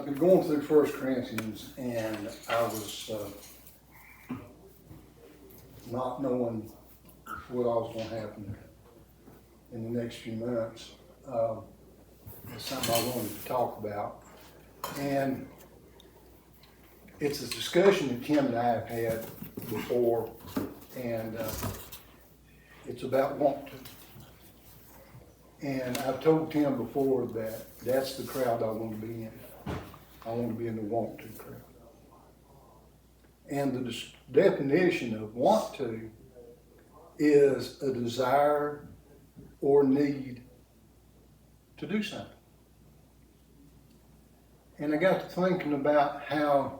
I've been going through 1 Corinthians, and I was not knowing what was going to happen in the next few months. It's something I wanted to talk about. And it's a discussion that Tim and I have had before, and it's about want to. And I've told Tim before that that's the crowd I want to be in. I want to be in the want to crowd. And the definition of want to is a desire or need to do something. And I got to thinking about how,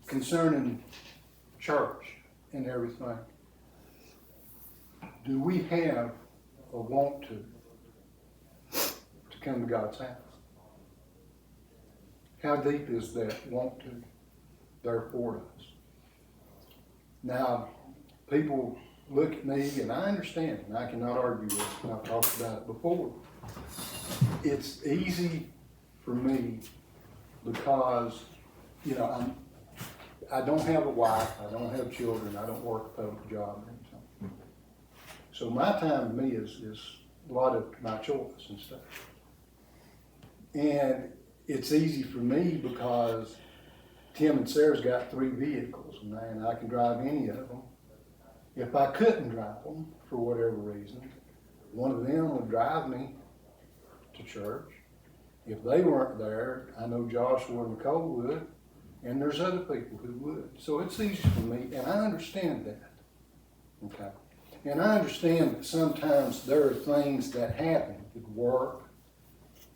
concerning church and everything, do we have a want to come to God's house? How deep is that want to there for us? Now, people look at me, and I understand, and I cannot argue with it, and I've talked about it before. It's easy for me because, I don't have a wife, I don't have children, I don't work a public job or anything. So my time to me is a lot of my choice and stuff. And it's easy for me because Tim and Sarah's got 3 vehicles, and I can drive any of them. If I couldn't drive them, for whatever reason, one of them would drive me to church. If they weren't there, I know Joshua and Nicole would, and there's other people who would. So it's easy for me, and I understand that. Okay? And I understand that sometimes there are things that happen at work,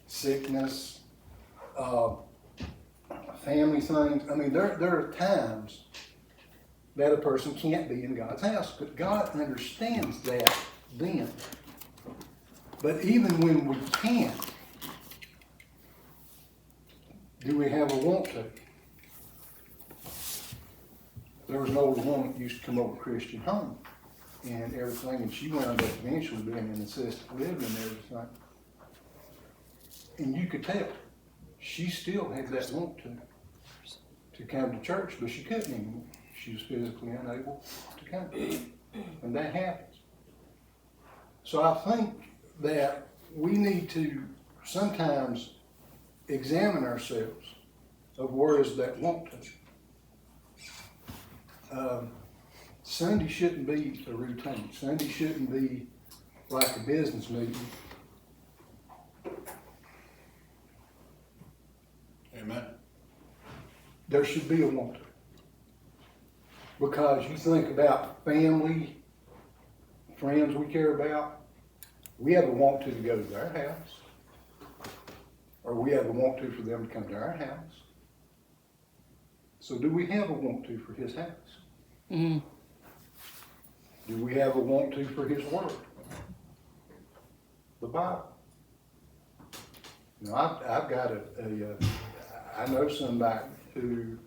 sickness, family things. I mean, there are times that a person can't be in God's house, but God understands that then. But even when we can't, do we have a want to? There was an older woman that used to come over to Christian home and everything, and she wound up eventually being in assisted living and everything. And you could tell she still had that want to come to church, but she couldn't anymore. She was physically unable to come. And that happens. So I think that we need to sometimes examine ourselves of where is that want to. Sunday shouldn't be a routine. Sunday shouldn't be like a business meeting. Amen. There should be a want to. Because you think about family, friends we care about, we have a want to go to their house. Or we have a want to for them to come to our house. So do we have a want to for his house? Mm-hmm. Do we have a want to for his word? The Bible. I've got I know somebody who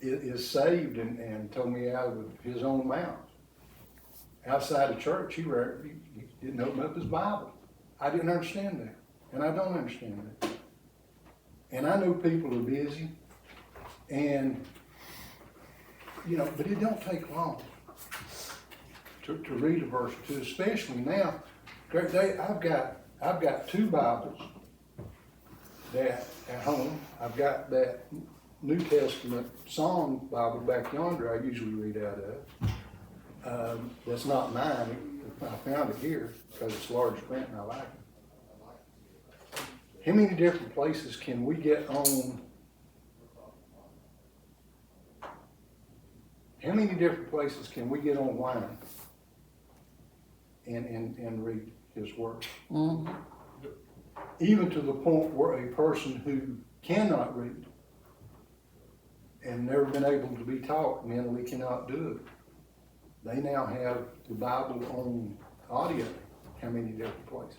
is saved and told me out of his own mouth. Outside of church, he didn't open up his Bible. I didn't understand that. And I don't understand that. And I know people are busy. And, but it don't take long to read a verse or two, especially now. I've got 2 Bibles that at home. I've got that New Testament Psalm Bible back yonder I usually read out of. That's not mine. I found it here because it's large print and I like it. How many different places can we get on? How many different places can we get online and read his word? Mm-hmm. Even to the point where a person who cannot read and never been able to be taught mentally cannot do it, they now have the Bible on audio. How many different places?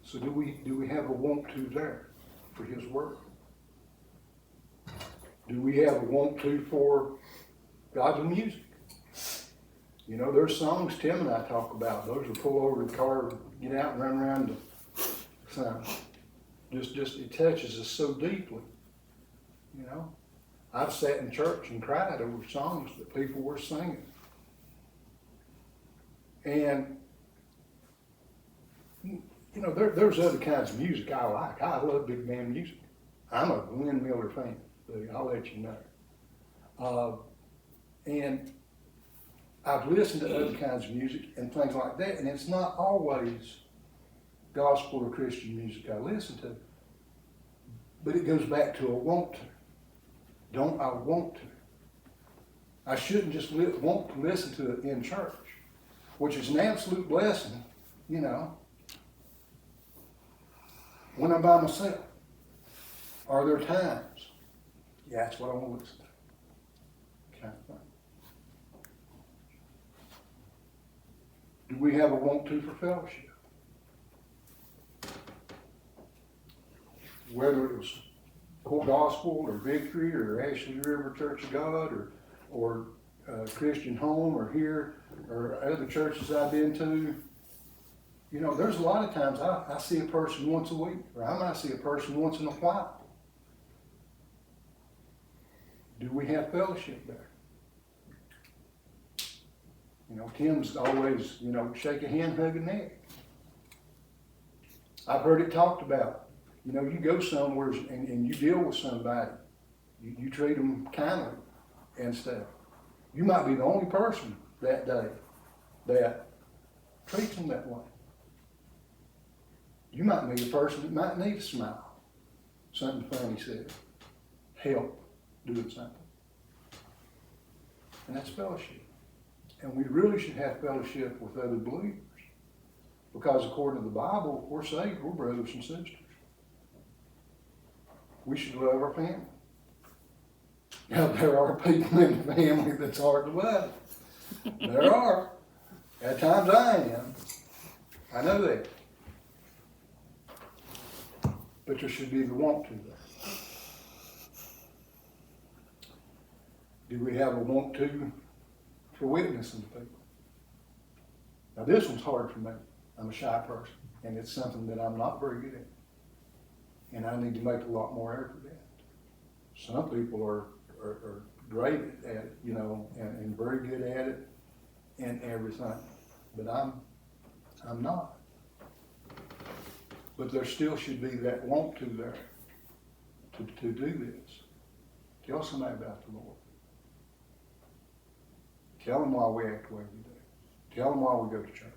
So do we have a want to there for his word? Do we have a want to for godly music? There's songs Tim and I talk about. Those will pull over the car, get out and run around to something. just it touches us so deeply, you know. I've sat in church and cried over songs that people were singing. And, you know, there's other kinds of music I like. I love big band music. I'm a Glenn Miller fan, buddy, I'll let you know. And I've listened to other kinds of music and things like that, and it's not always gospel or Christian music I listen to. But it goes back to a want to. Don't I want to? I shouldn't just want to listen to it in church, which is an absolute blessing, you know. When I'm by myself, are there times? Yeah, that's what I want to listen to. Kind of thing. Do we have a want to for fellowship? Whether it was Whole Gospel or Victory or Ashley River Church of God or Christian Home or here or other churches I've been to, you know, there's a lot of times I see a person once a week, or I might see a person once in a while. Do we have fellowship there? You know, Tim's always, you know, shake a hand, hug a neck. I've heard it talked about. You know, you go somewhere and you deal with somebody. You treat them kindly and stuff. You might be the only person that day that treats them that way. You might be the person that might need a smile. Something funny said. Help doing something. And that's fellowship. And we really should have fellowship with other believers. Because according to the Bible, we're saved, we're brothers and sisters. We should love our family. Now, there are people in the family that's hard to love. There are. At times I am. I know that. But there should be the want to there. Do we have a want to for witnessing to people? Now, this one's hard for me. I'm a shy person, and it's something that I'm not very good at. And I need to make a lot more effort at it. Some people are great at it, you know, and very good at it and everything. But I'm not. But there still should be that want to there to do this. Tell somebody about the Lord. Tell them why we act the way we do. Tell them why we go to church.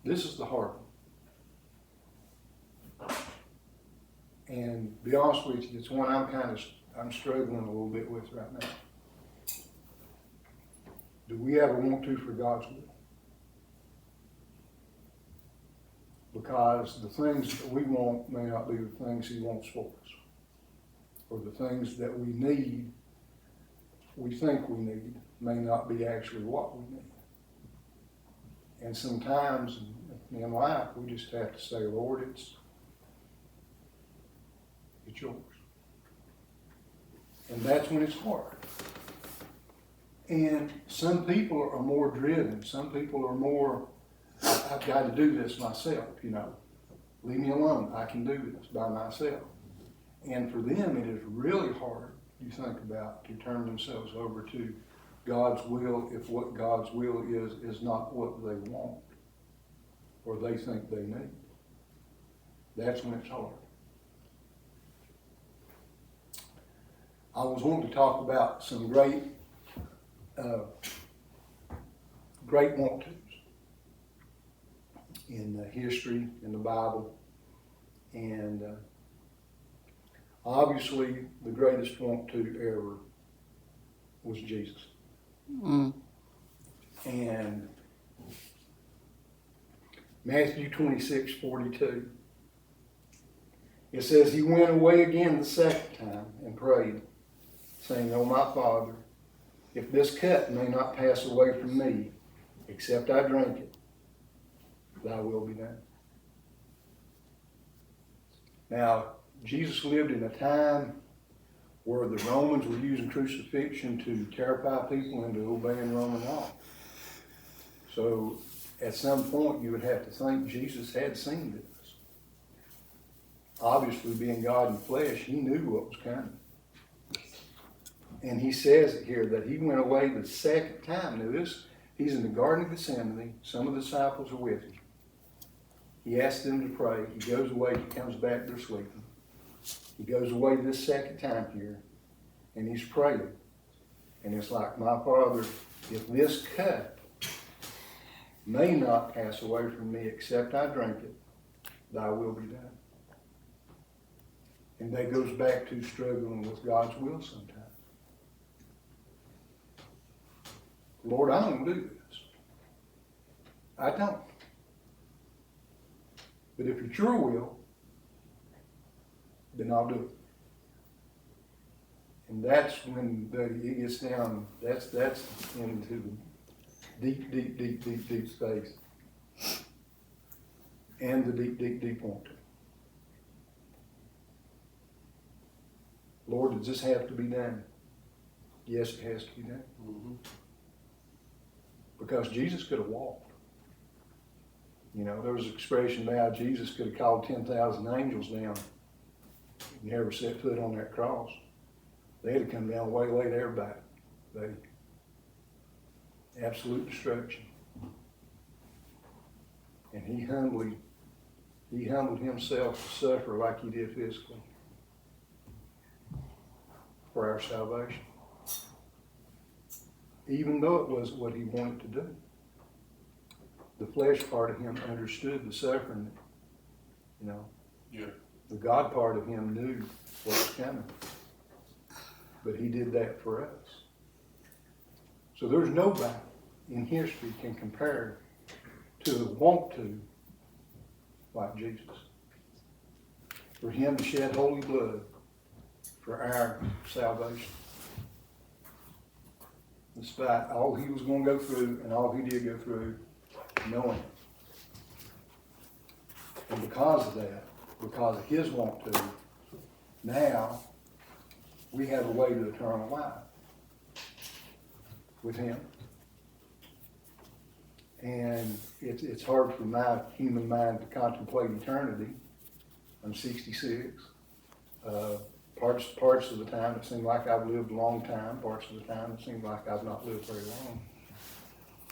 This is the hard one. And to be honest with you, it's one I'm struggling a little bit with right now. Do we ever want to for God's will? Because the things that we want may not be the things He wants for us. Or the things that we need, we think we need, may not be actually what we need. And sometimes in life, we just have to say, Lord, it's yours. And that's when it's hard. And some people are more driven. Some people are more, I've got to do this myself, you know. Leave me alone. I can do this by myself. And for them, it is really hard, you think about, to turn themselves over to God's will if what God's will is not what they want or they think they need. That's when it's hard. I was wanting to talk about some great want-tos in history, in the Bible, and obviously the greatest want-to ever was Jesus. Mm. And Matthew 26:42, it says, He went away again the second time and prayed, saying, O my Father, if this cup may not pass away from me, except I drink it, thy will be done. Now, Jesus lived in a time where the Romans were using crucifixion to terrify people into obeying Roman law. So, at some point you would have to think Jesus had seen this. Obviously, being God in flesh, he knew what was coming. And he says it here that he went away the second time. Now this, he's in the Garden of Gethsemane. Some of the disciples are with him. He asks them to pray. He goes away. He comes back. They're sleeping. He goes away this second time here, and he's praying. And it's like, my Father, if this cup may not pass away from me except I drink it, thy will be done. And that goes back to struggling with God's will sometimes. Lord, I don't do this. I don't. But if it's your will, then I'll do it. And that's when it gets down, that's into the deep space. And the deep want to. Lord, does this have to be done? Yes, it has to be done. Mm-hmm. Because Jesus could have walked. You know, there was an expression about Jesus could have called 10,000 angels down. Never set foot on that cross. They'd have come down way laid everybody. Absolute destruction. And he humbled himself to suffer like he did physically for our salvation. Even though it was what he wanted to do. The flesh part of him understood the suffering, you know. Yeah. The God part of him knew what was coming. But he did that for us. So there's nobody in history can compare to the want to like Jesus. For him to shed holy blood for our salvation. Despite all he was going to go through and all he did go through, knowing it. And because of that, because of his want to, now we have a way to eternal life with him. And it's hard for my human mind to contemplate eternity. I'm 66. Parts of the time it seems like I've lived a long time. Parts of the time it seems like I've not lived very long.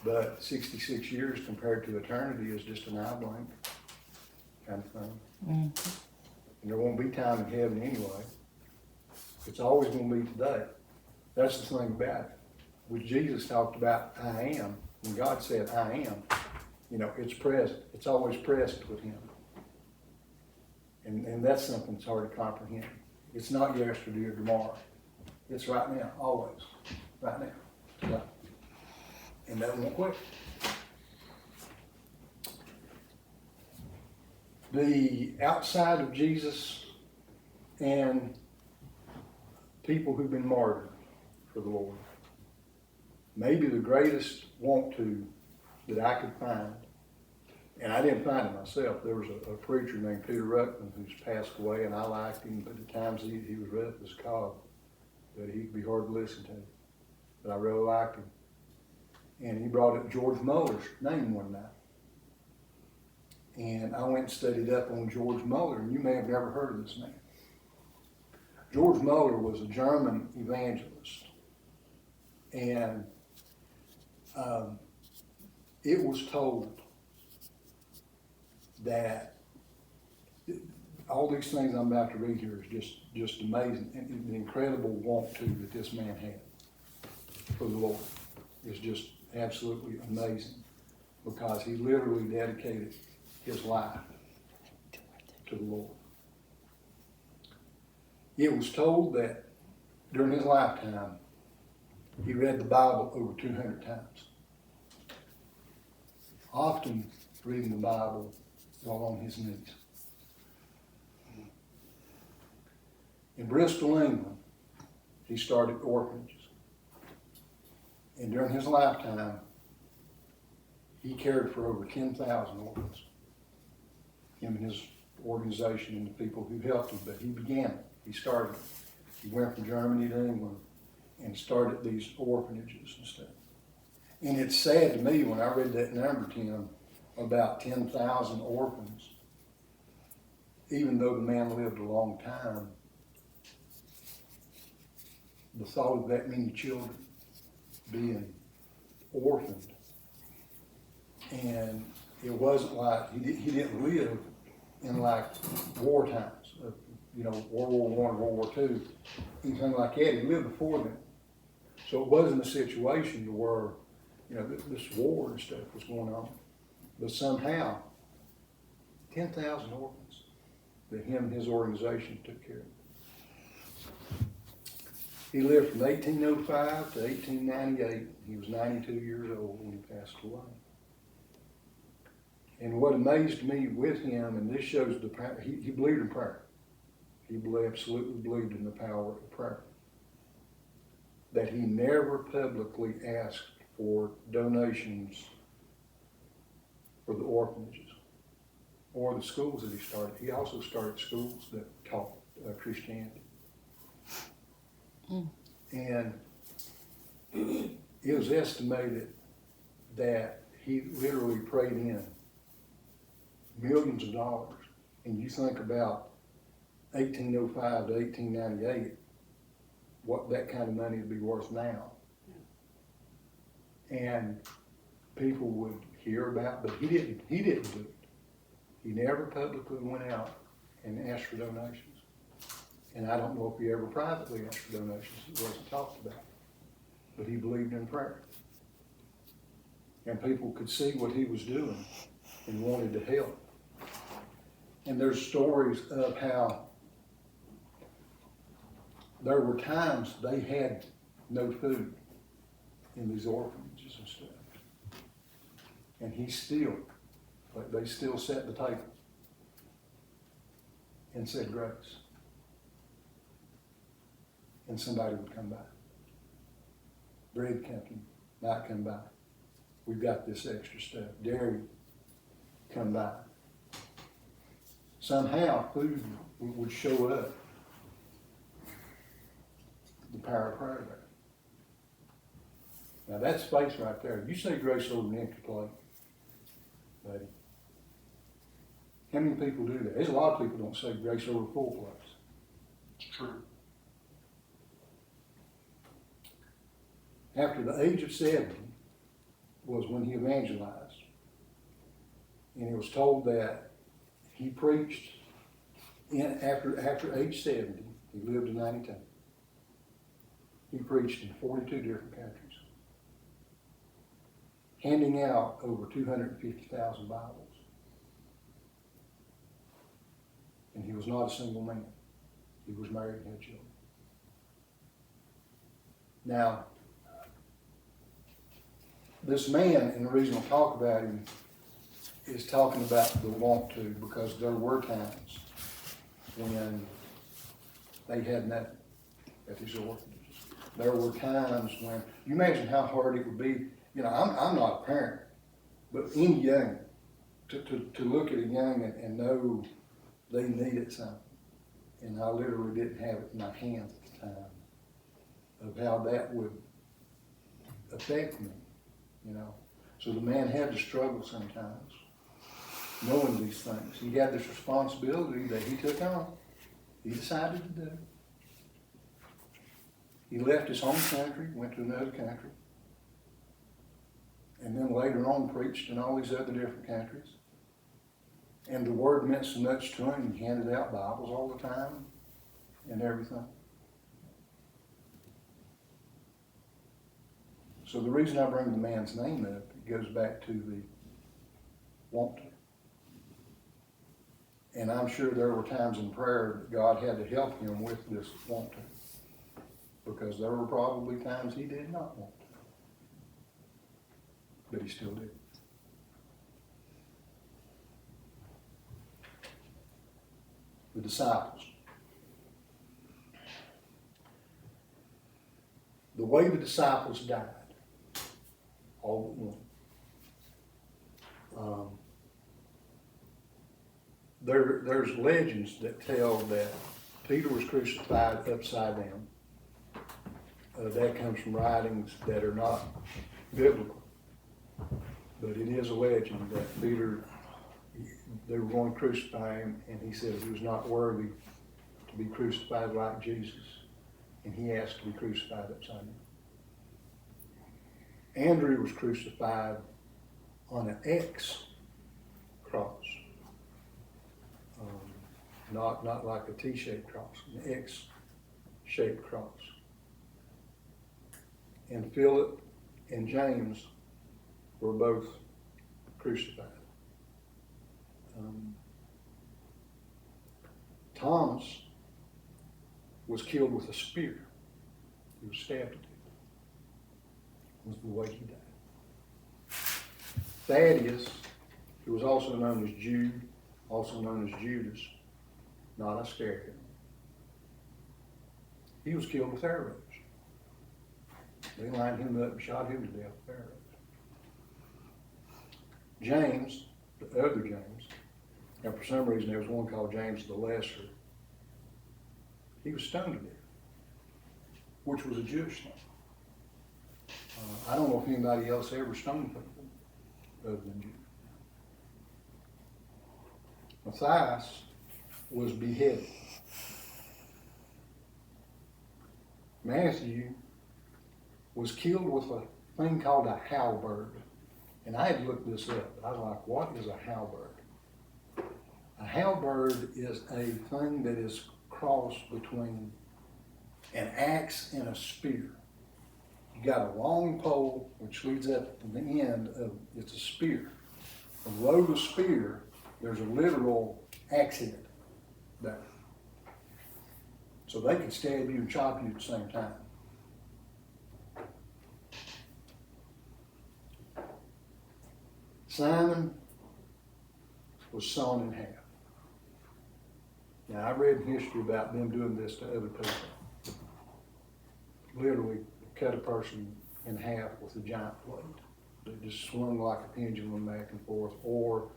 But 66 years compared to eternity is just an eye blink kind of thing. Mm-hmm. And there won't be time in heaven anyway. It's always going to be today. That's the thing about it. When Jesus talked about I am, when God said I am, you know, it's present. It's always present with him. And that's something that's hard to comprehend. It's not yesterday or tomorrow. It's right now, always. Right now, today. And that won't quit. The outside of Jesus and people who've been martyred for the Lord. Maybe the greatest want to that I could find, and I didn't find it myself. There was a preacher named Peter Ruckman who's passed away, and I liked him, but at times he was rough as a cod, but he could be hard to listen to. But I really liked him. And he brought up George Muller's name one night. And I went and studied up on George Muller, and you may have never heard of this man. George Muller was a German evangelist. And it was told that all these things I'm about to read here is just amazing. And the incredible want to that this man had for the Lord is just absolutely amazing, because he literally dedicated his life to the Lord. It was told that during his lifetime, he read the Bible over 200 times. Often reading the Bible while on his knees. In Bristol, England, he started orphanages. And during his lifetime, he cared for over 10,000 orphans. Him and his organization and the people who helped him. But he began it. He started it. He went from Germany to England and started these orphanages and stuff. And it's sad to me when I read that number, Tim, about 10,000 orphans, even though the man lived a long time, the thought of that many children being orphaned, and it wasn't like, he didn't live in like war times, World War I, World War II, anything like that. He lived before them. So it wasn't a situation to where, this war and stuff was going on. But somehow, 10,000 orphans that him and his organization took care of. He lived from 1805 to 1898. He was 92 years old when he passed away. And what amazed me with him, and this shows the power, he believed in prayer. He absolutely believed in the power of prayer. That he never publicly asked for donations for the orphanages or the schools that he started. He also started schools that taught Christianity. And it was estimated that he literally prayed in millions of dollars. And you think about 1805 to 1898, what that kind of money would be worth now. And people would hear about, but he didn't do it. He never publicly went out and asked for donations. And I don't know if he ever privately asked for donations. It wasn't talked about. But he believed in prayer. And people could see what he was doing and wanted to help. And there's stories of how there were times they had no food in these orphanages and stuff. And he still, they still sat at the table and said grace. And somebody would come by. Bread company might come by. We've got this extra stuff. Dairy come by. Somehow food would show up. The power of prayer there. Now that's faith right there. You say grace over an empty plate, buddy. How many people do that? There's a lot of people don't say grace over full plates. It's true. After the age of 70 was when he evangelized. And it was told that he preached after age 70, he lived to 92. He preached in 42 different countries, handing out over 250,000 Bibles. And he was not a single man. He was married and had children. Now, this man, and the reason I'll talk about him, is talking about the want to, because there were times when they had nothing at these orphanages. There were times when, you imagine how hard it would be, I'm not a parent, but any young, to look at a young and know they needed something. And I literally didn't have it in my hands at the time of how that would affect me, So the man had to struggle sometimes, knowing these things. He had this responsibility that he took on. He decided to do. He left his home country, went to another country, and then later on preached in all these other different countries. And the word meant so much to him, he handed out Bibles all the time and everything. So the reason I bring the man's name up, it goes back to the want to. And I'm sure there were times in prayer that God had to help him with this want to. Because there were probably times he did not want to. But he still did. The disciples. The way the disciples died, all but one. There's legends that tell that Peter was crucified upside down. That comes from writings that are not biblical. But it is a legend that Peter, they were going to crucify him, and he said he was not worthy to be crucified like Jesus. And he asked to be crucified upside down. Andrew was crucified on an X cross. Not like a T-shaped cross, an X-shaped cross. And Philip and James were both crucified. Thomas was killed with a spear. He was stabbed to death. Was the way he died. Thaddeus, who was also known as Jude, also known as Judas, not Iscariot, he was killed with arrows. They lined him up and shot him to death with arrows. James, the other James, and for some reason there was one called James the Lesser, he was stoned to death, which was a Jewish thing. I don't know if anybody else ever stoned people other than Jews. Matthias was beheaded. Matthew was killed with a thing called a halberd. And I had to look this up, but I was like, what is a halberd? A halberd is a thing that is crossed between an axe and a spear. You got a long pole which leads up to the end of, it's a spear. Below the spear, there's a literal axe head there. So they could stab you and chop you at the same time. Simon was sawn in half. Now, I've read in history about them doing this to other people. Literally cut a person in half with a giant blade. It just swung like a pendulum back and forth. Or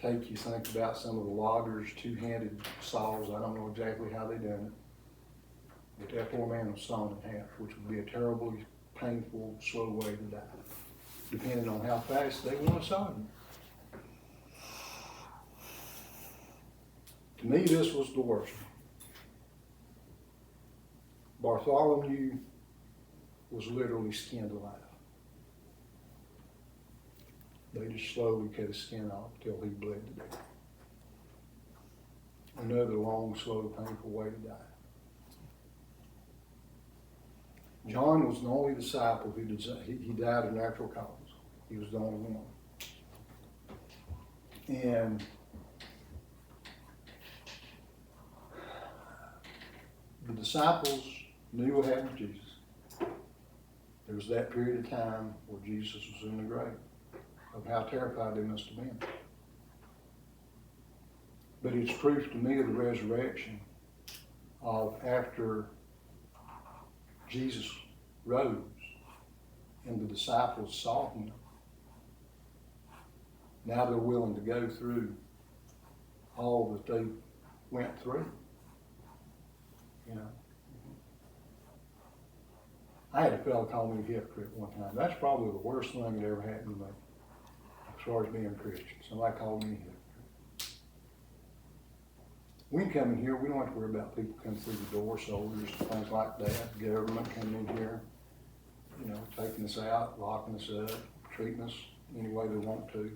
you think about some of the loggers, two-handed saws. I don't know exactly how they done it. But that poor man was sawn in half, which would be a terribly painful, slow way to die, depending on how fast they want to saw him. To me, this was the worst. Bartholomew was literally skinned alive. They just slowly cut his skin off till he bled to death. Another long, slow, painful way to die. John was the only disciple who he died of natural causes. He was the only one. And the disciples knew what happened to Jesus. There was that period of time where Jesus was in the grave, of how terrified they must have been. But it's proof to me of the resurrection of after Jesus rose and the disciples saw him. Now they're willing to go through all that they went through. You know. I had a fellow call me a hypocrite one time. That's probably the worst thing that ever happened to me as far as being a Christian. Somebody called me a hypocrite. We come in here, we don't have to worry about people coming through the door, soldiers, things like that, government coming in here, you know, taking us out, locking us up, treating us any way they want to.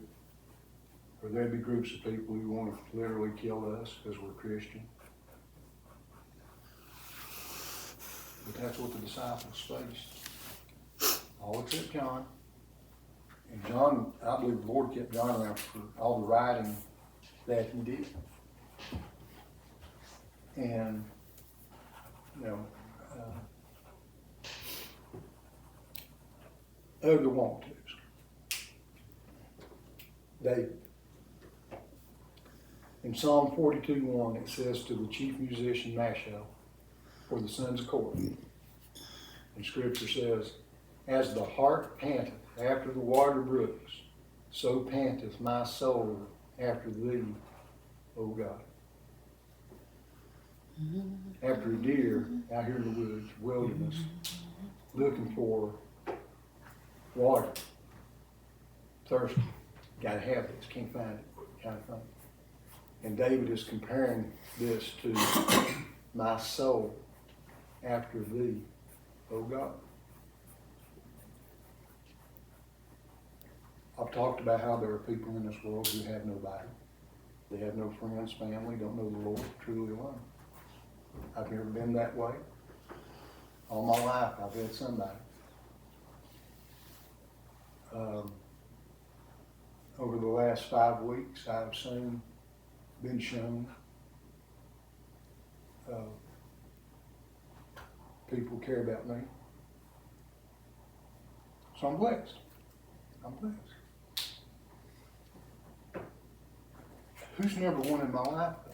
Or there'd be groups of people who want to literally kill us because we're Christian. But that's what the disciples faced. All except John. And John, I believe the Lord kept John around for all the writing that he did. And, you know, other want-tos. David. In Psalm 42:1, it says to the chief musician Mashal, for the sons of Korah. And Scripture says, as the hart panteth after the water brooks, so panteth my soul after thee, O God. After a deer out here in the woods, wilderness, looking for water thirsty, gotta have this, can't find it, kind of thing. And David is comparing this to my soul after thee, O God. I've talked about how there are people in this world who have nobody. They have no friends, family, don't know the Lord, truly alone. I've never been that way. All my life I've had somebody. Over the last 5 weeks, I've been shown people care about me. So I'm blessed. I'm blessed. Who's number one in my life, though?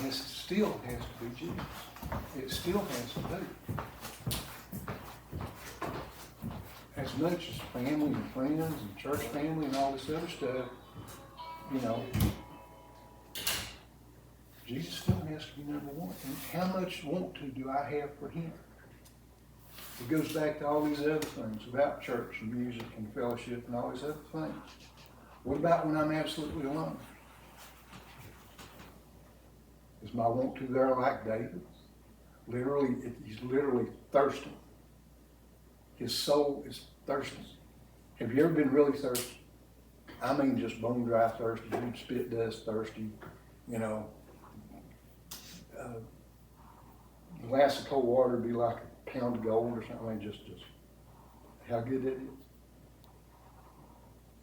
It still has to be Jesus. It still has to be. As much as family and friends and church family and all this other stuff, you know, Jesus still has to be number one. And how much want to do I have for him? It goes back to all these other things about church and music and fellowship and all these other things. What about when I'm absolutely alone? Is my want to there like David? Literally, he's literally thirsty. His soul is thirsty. Have you ever been really thirsty? I mean just bone dry thirsty, you'd spit dust thirsty, you know. A glass of cold water would be like a pound of gold or something. I mean, just how good it is.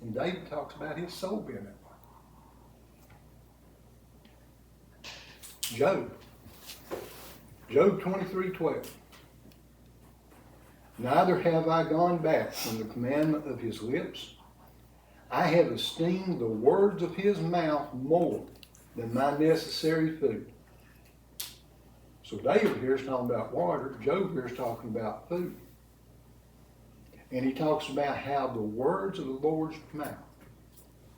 And David talks about his soul being that way. Job 23:12. Neither have I gone back from the commandment of his lips. I have esteemed the words of his mouth more than my necessary food. So David here is talking about water. Job here is talking about food. And he talks about how the words of the Lord's mouth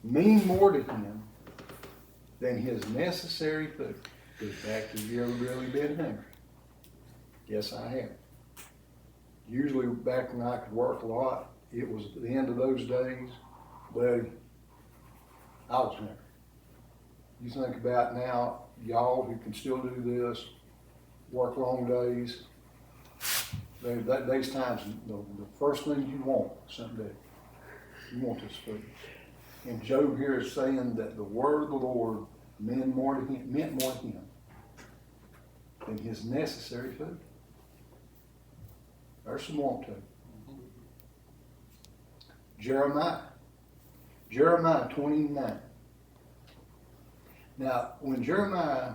mean more to him than his necessary food. Goes back to, have you ever really been hungry? Yes, I have. Usually back when I could work a lot, it was at the end of those days, buddy, I was hungry. You think about now, y'all who can still do this, work long days, these times, the first thing you want is something to do. You want this food. And Job here is saying that the word of the Lord meant more to him than his necessary food. There's some want to. Jeremiah 29. Now, when Jeremiah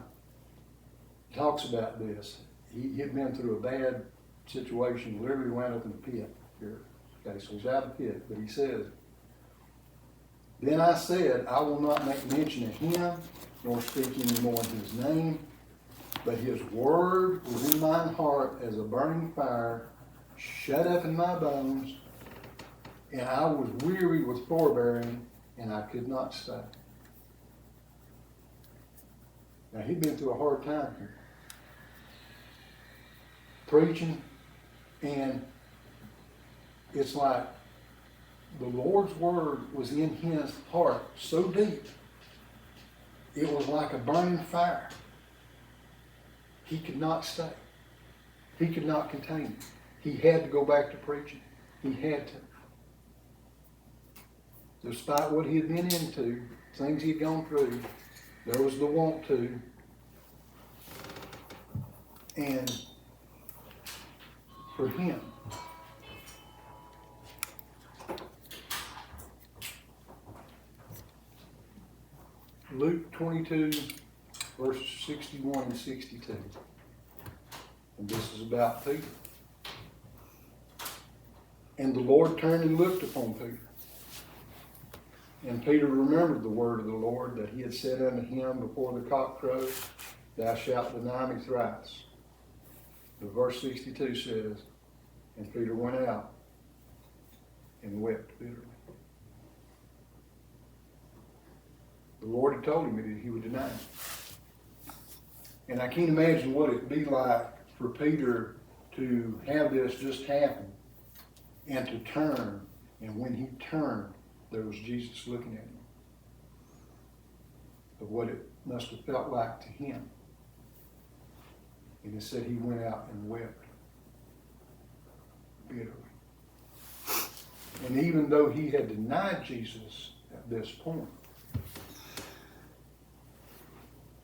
talks about this, he had been through a bad situation, literally wound up in a pit here. Okay, so he's out of the pit, but he says, then I said, I will not make mention of him, nor speak any more in his name, but his word was in mine heart as a burning fire, shut up in my bones, and I was weary with forbearing, and I could not stay. Now, he'd been through a hard time here. Preaching, and it's like the Lord's word was in his heart so deep, it was like a burning fire. He could not stay. He could not contain it. He had to go back to preaching. He had to. Despite what he had been into, things he had gone through, there was the want to. And for him, Luke 22, verses 61 and 62. And this is about Peter. And the Lord turned and looked upon Peter. And Peter remembered the word of the Lord that he had said unto him before the cock crowed, thou shalt deny me thrice. The verse 62 says, and Peter went out and wept bitterly. The Lord had told him that he would deny him. And I can't imagine what it'd be like for Peter to have this just happen and to turn And when he turned, there was Jesus looking at him. Of what it must have felt like to him. And it said he went out and wept bitterly. And even though he had denied Jesus at this point,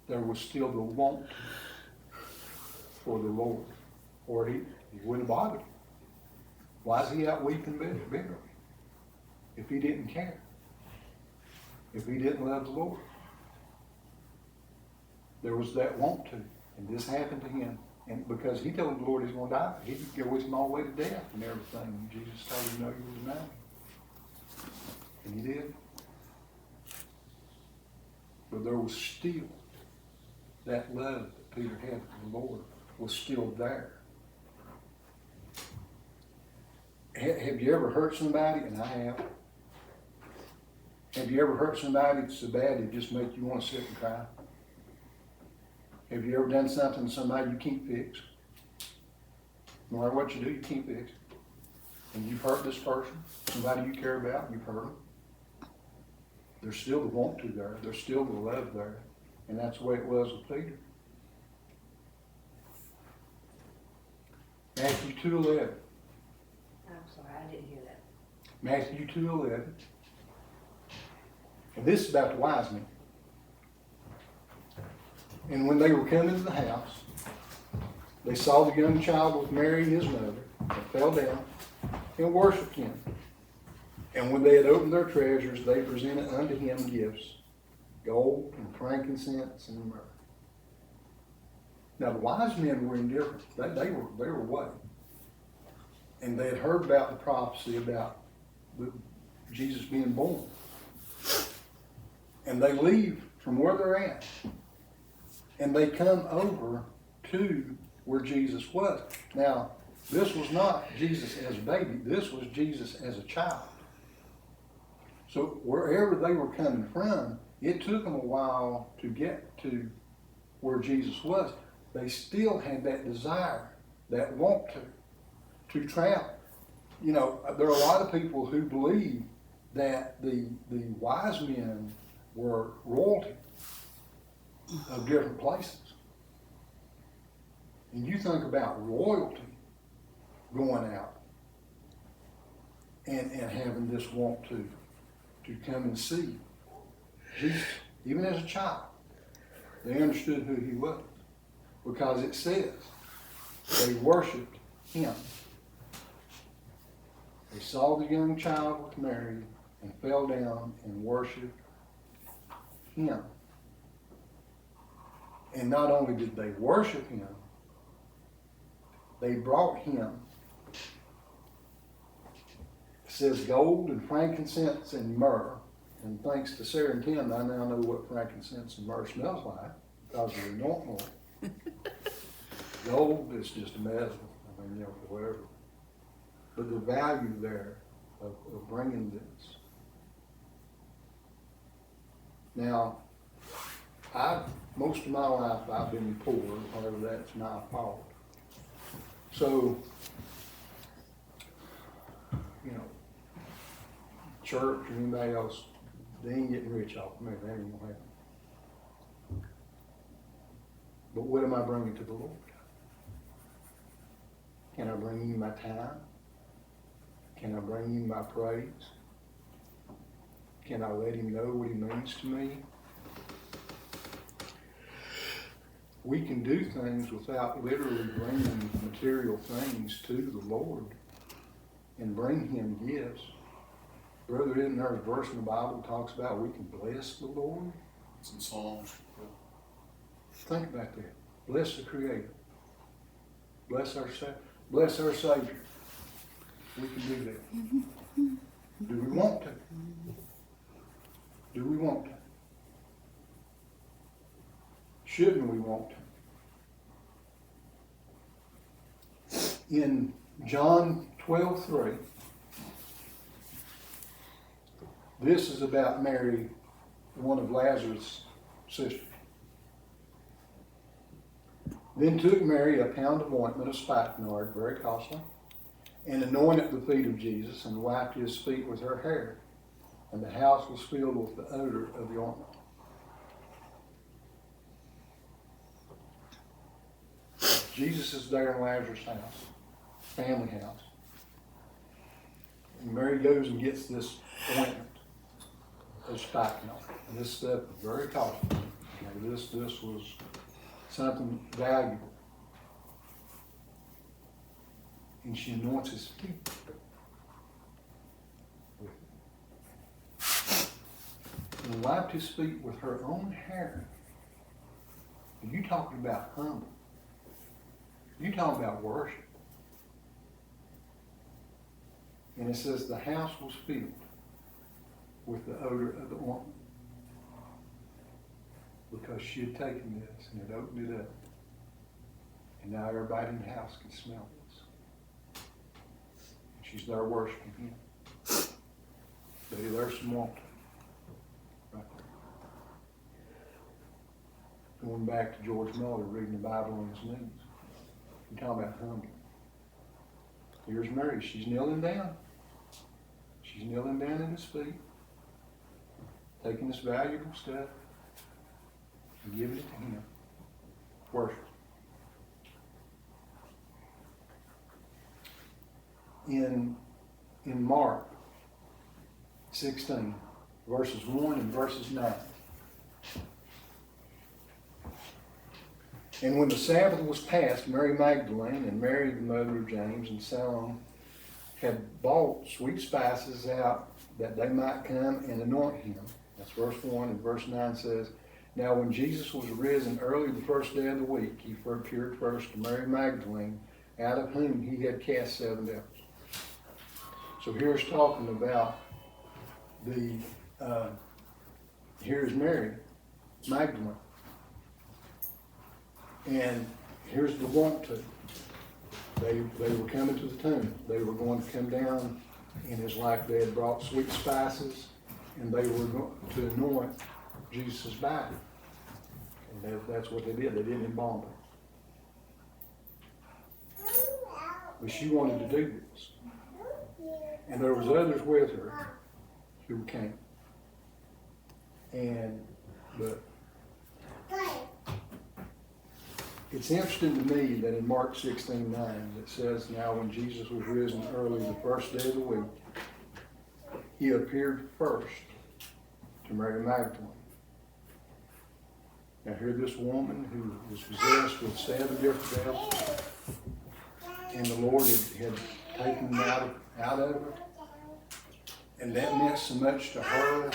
there was still the want for the Lord. Or he wouldn't have bothered him. Why is he out weeping bitterly? If he didn't care. If he didn't love the Lord. There was that want to. And this happened to him. And because he told the Lord he's going to die. He could go with him all the way to death and everything. And Jesus told him, no, you was mine. And he did. But there was still that love that Peter had for the Lord was still there. Have you ever hurt somebody? And I have. Have you ever hurt somebody so bad it just makes you want to sit and cry? Have you ever done something to somebody you can't fix? No matter what you do, you can't fix it. And you've hurt this person, somebody you care about, you've hurt them. There's still the want to there. There's still the love there. And that's the way it was with Peter. Matthew 2:11. I'm sorry, I didn't hear that. Matthew 2:11. And this is about the wise men. And when they were coming to the house, they saw the young child with Mary his mother, and fell down and worshipped him. And when they had opened their treasures, they presented unto him gifts, gold and frankincense and myrrh. Now the wise men were indifferent. They were away. And they had heard about the prophecy about Jesus being born. And they leave from where they're at. And they come over to where Jesus was. Now, this was not Jesus as a baby. This was Jesus as a child. So wherever they were coming from, it took them a while to get to where Jesus was. They still had that desire, that want to travel. You know, there are a lot of people who believe that the wise men were royalty of different places. And you think about royalty going out and having this want to come and see Jesus, even as a child. They understood who he was because it says they worshiped him. They saw the young child with Mary and fell down and worshiped him. And not only did they worship him, they brought him, it says gold and frankincense and myrrh. And thanks to Sarah and Tim, I now know what frankincense and myrrh smells like because of the anointing oil. Gold is just a metal, whatever. But the value there of bringing this. Now, most of my life I've been poor, part of that's my fault. So, church or anybody else, they ain't getting rich off of me. That ain't gonna happen. But what am I bringing to the Lord? Can I bring you my time? Can I bring you my praise? Can I let him know what he means to me? We can do things without literally bringing material things to the Lord and bring him gifts. Brother, isn't there a verse in the Bible that talks about we can bless the Lord? It's in Psalms. Think about that. Bless the Creator. Bless our Savior. We can do that. Do we want to? Do we want to? Shouldn't we want to? In John 12:3, this is about Mary, one of Lazarus' sisters. Then took Mary a pound of ointment of spikenard, very costly, and anointed the feet of Jesus, and wiped his feet with her hair. And the house was filled with the odor of the ointment. Jesus is there in Lazarus' house, family house. And Mary goes and gets this ointment of spikenard. And this stuff is very costly. Okay, this was something valuable. And she anoints his feet with it. And wiped his feet with her own hair. And you talking about humble. You talking about worship. And it says the house was filled with the odor of the ointment. Because she had taken this and had opened it up. And now everybody in the house can smell this. And she's there worshiping him. There's some water right there. Going back to George Miller reading the Bible on his knees. You're talking about humble. Here's Mary. She's kneeling down. She's kneeling down at his feet, taking this valuable stuff and giving it to him. Worship. In Mark 16, verses 1 and verses 9. And when the Sabbath was past, Mary Magdalene and Mary the mother of James and Salome had bought sweet spices out that they might come and anoint him. That's verse 1, and verse 9 says, Now when Jesus was risen early the first day of the week, he appeared first to Mary Magdalene, out of whom he had cast 7 devils. So here's talking about here's Mary Magdalene. And here's the want to. They were coming to the tomb. They were going to come down, and it's like they had brought sweet spices, and they were going to anoint Jesus' body. And that's what they did. They didn't embalm him. But she wanted to do this. And there was others with her who came. But it's interesting to me that in Mark 16:9 it says, Now when Jesus was risen early the first day of the week, he appeared first to Mary Magdalene. Now here this woman who was possessed with 7 different devils, and the Lord had taken them out of her. And that meant so much to her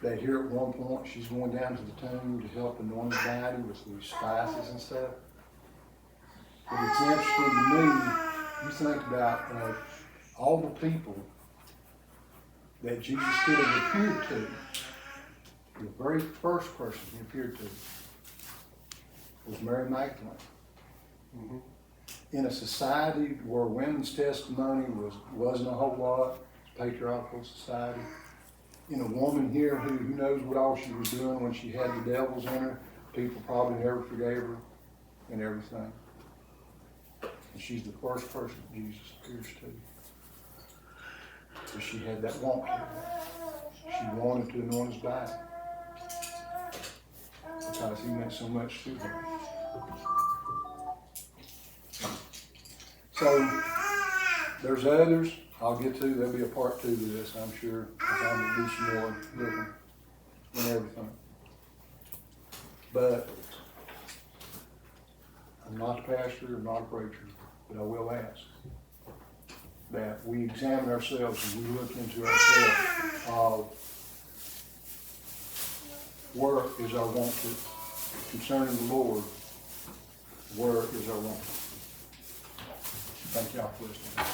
that here at one point she's going down to the tomb to help anoint his body with these spices and stuff. But it's interesting to me, you think about all the people that Jesus could have appeared to. The very first person he appeared to was Mary Magdalene. Mm-hmm. In a society where women's testimony wasn't a whole lot, patriarchal society. In a woman here who knows what all she was doing when she had the devils in her. People probably never forgave her and everything. And she's the first person Jesus appears to. So she had that want to. She wanted to anoint his body. Because he meant so much to her. So, there's others. I'll get to, there'll be a part 2 to this, I'm sure. I'll do some more looking and everything. But I'm not a pastor, I'm not a preacher, but I will ask that we examine ourselves and we look into ourselves of where is our want to. Concerning the Lord, where is our want? Thank y'all for listening.